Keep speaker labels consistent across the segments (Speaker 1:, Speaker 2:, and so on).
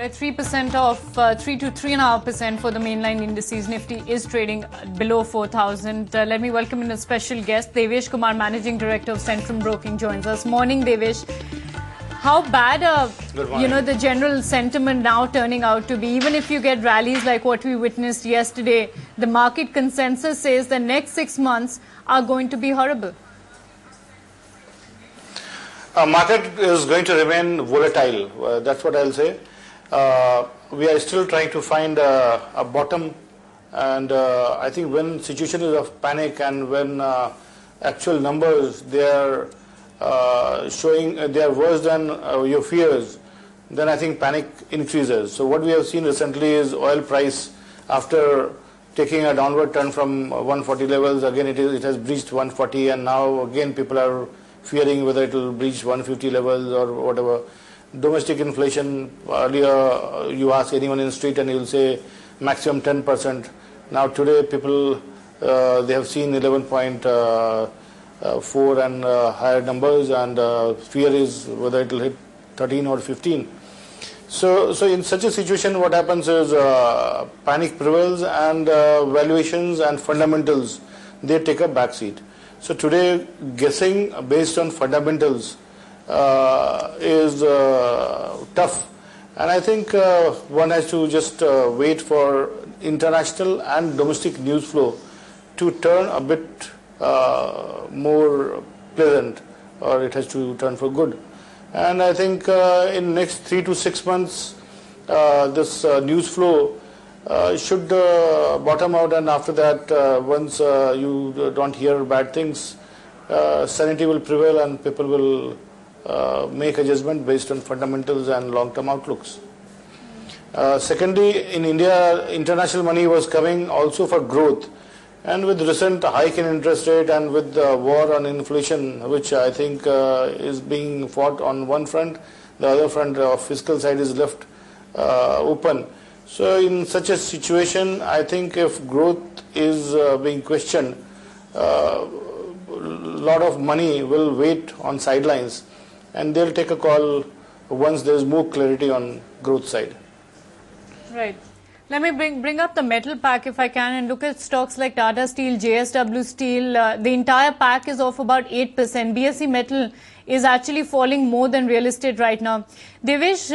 Speaker 1: Right, 3% of 3 to 3.5% for the mainline indices. Nifty is trading below 4,000. Let me welcome in a special guest. Devesh Kumar, Managing Director of Centrum Broking, joins us. Morning, Devesh. How bad the general sentiment now turning out to be? Even if you get rallies like what we witnessed yesterday, the market consensus says the next 6 months are going to be horrible.
Speaker 2: Market is going to remain volatile. That's what I'll say. We are still trying to find a bottom, and I think when situation is of panic and when actual numbers they are showing they are worse than your fears, then I think panic increases. So what we have seen recently is oil price, after taking a downward turn from 140 levels, again it has breached 140, and now again people are fearing whether it will breach 150 levels or whatever. Domestic inflation, earlier you ask anyone in the street and he will say maximum 10%. Now today people, they have seen 11.4 and higher numbers, and fear is whether it will hit 13 or 15. So in such a situation what happens is panic prevails, and valuations and fundamentals, they take a backseat. So today guessing based on fundamentals is tough, and I think one has to just wait for international and domestic news flow to turn a bit more pleasant, or it has to turn for good. And I think in next 3 to 6 months this news flow should bottom out, and after that once you don't hear bad things, sanity will prevail and people will make a judgment based on fundamentals and long-term outlooks. Secondly, in India, international money was coming also for growth, and with recent hike in interest rate and with the war on inflation, which I think is being fought on one front, the other front of fiscal side is left open. So in such a situation, I think if growth is being questioned, a lot of money will wait on sidelines, and they'll take a call once there's more clarity on growth side.
Speaker 1: Right. Let me bring up the metal pack if I can and look at stocks like Tata Steel, JSW Steel. The entire pack is off about 8%. BSE Metal is actually falling more than real estate right now. Devesh,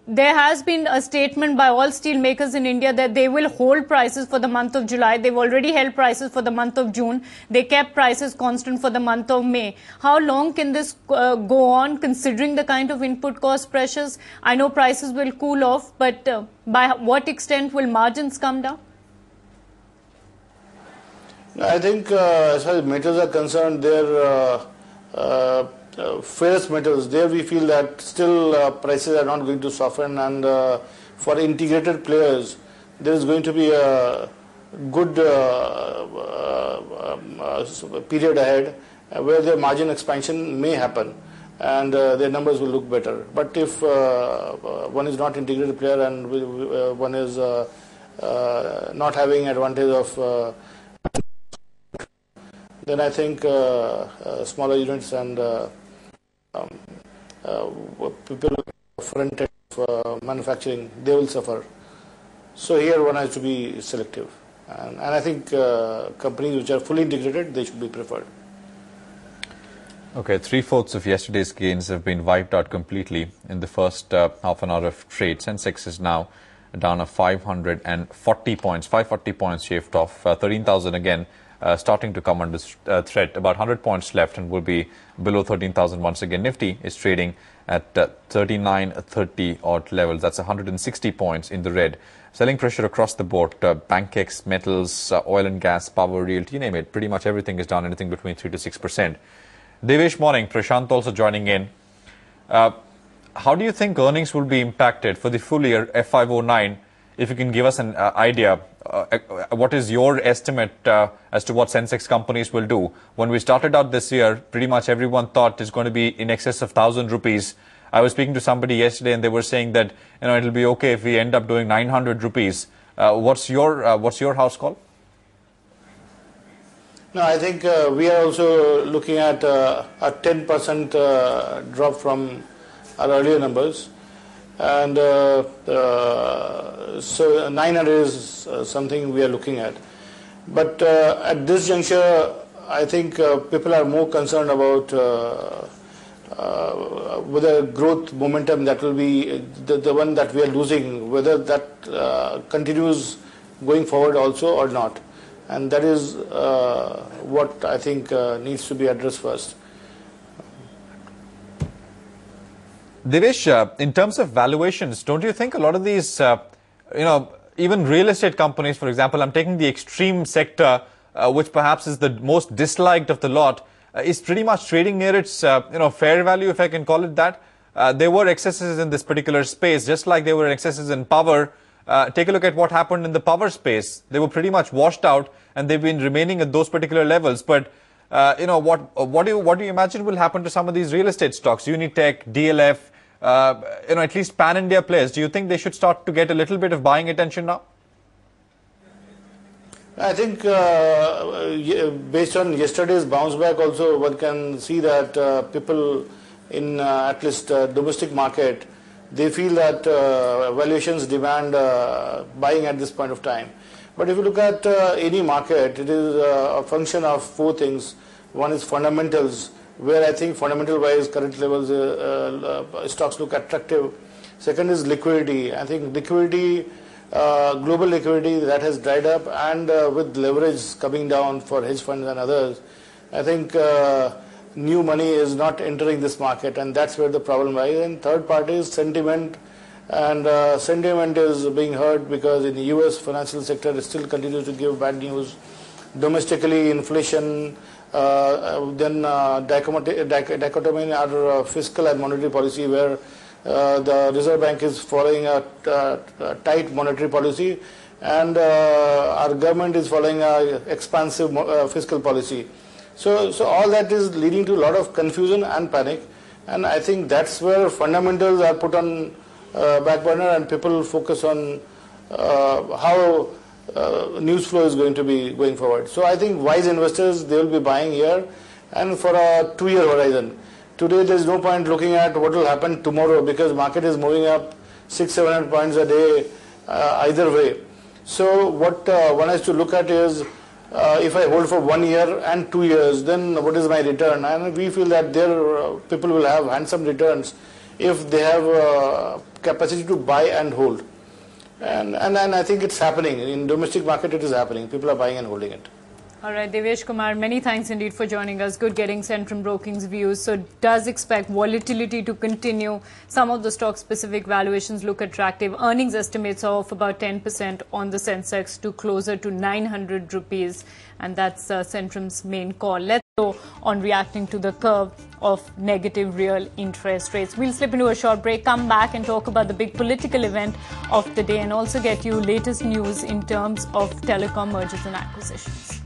Speaker 1: there has been a statement by all steel makers in India that they will hold prices for the month of July. They've already held prices for the month of June. They kept prices constant for the month of May. How long can this go on, considering the kind of input cost pressures? I know prices will cool off, but by what extent will margins come down?
Speaker 2: I think as far as metals are concerned, they're ferrous metals, there we feel that still prices are not going to soften, and for integrated players there is going to be a good period ahead where their margin expansion may happen, and their numbers will look better. But if one is not integrated player and one is not having advantage of then I think smaller units and people front end of manufacturing, they will suffer. So here one has to be selective, and I think companies which are fully integrated, they should be preferred.
Speaker 3: Okay, 3/4 of yesterday's gains have been wiped out completely in the first half an hour of trade. Sensex is now down a 540 points, 540 points shaved off, 13,000 again. Starting to come under threat, about 100 points left and will be below 13,000 once again. Nifty is trading at 3930 odd levels. That's 160 points in the red. Selling pressure across the board. Bankex, metals, oil and gas, power, realty, you name it. Pretty much everything is down, anything between 3 to 6%. Devesh, morning. Prashant also joining in. How do you think earnings will be impacted for the full year FY09? If you can give us an idea, what is your estimate as to what Sensex companies will do? When we started out this year, pretty much everyone thought it's going to be in excess of 1,000 rupees. I was speaking to somebody yesterday and they were saying that it'll be okay if we end up doing 900 rupees. What's your house call?
Speaker 2: No, I think we are also looking at a 10% drop from our earlier numbers. and so 900 is something we are looking at. But at this juncture, I think people are more concerned about whether growth momentum that will be the one that we are losing, whether that continues going forward also or not. And that is what I think needs to be addressed first.
Speaker 3: Devesh, in terms of valuations, don't you think a lot of these, even real estate companies, for example, I'm taking the extreme sector, which perhaps is the most disliked of the lot, is pretty much trading near its, fair value, if I can call it that. There were excesses in this particular space, just like there were excesses in power. Take a look at what happened in the power space. They were pretty much washed out, and they've been remaining at those particular levels. But what do you imagine will happen to some of these real estate stocks? Unitech, DLF, at least pan-India players. Do you think they should start to get a little bit of buying attention now?
Speaker 2: I think based on yesterday's bounce back also, one can see that people in at least domestic market, they feel that valuations demand buying at this point of time. But if you look at any market, it is a function of four things. One is fundamentals, where I think fundamental wise current levels stocks look attractive. Second is liquidity. I think liquidity, global liquidity that has dried up, and with leverage coming down for hedge funds and others, I think new money is not entering this market, and that's where the problem lies. And third part is sentiment, and sentiment is being hurt because in the US financial sector still continues to give bad news. Domestically, inflation, then dichotomy in our fiscal and monetary policy, where the Reserve Bank is following a tight monetary policy, and our government is following a expansive fiscal policy. So all that is leading to a lot of confusion and panic, and I think that's where fundamentals are put on back burner, and people focus on how news flow is going to be going forward. So I think wise investors, they will be buying here and for a 2-year horizon. Today there is no point looking at what will happen tomorrow, because market is moving up 600-700 points a day either way. So what one has to look at is if I hold for 1 year and 2 years, then what is my return? And we feel that there people will have handsome returns if they have capacity to buy and hold. And I think it's happening. In domestic market it is happening. People are buying and holding it.
Speaker 1: All right, Devesh Kumar, many thanks indeed for joining us. Good getting Centrum Broking's views. So does expect volatility to continue. Some of the stock-specific valuations look attractive. Earnings estimates are off about 10% on the Sensex to closer to 900 rupees. And that's Centrum's main call. Let's go on reacting to the curve of negative real interest rates. We'll slip into a short break, come back and talk about the big political event of the day, and also get you latest news in terms of telecom mergers and acquisitions.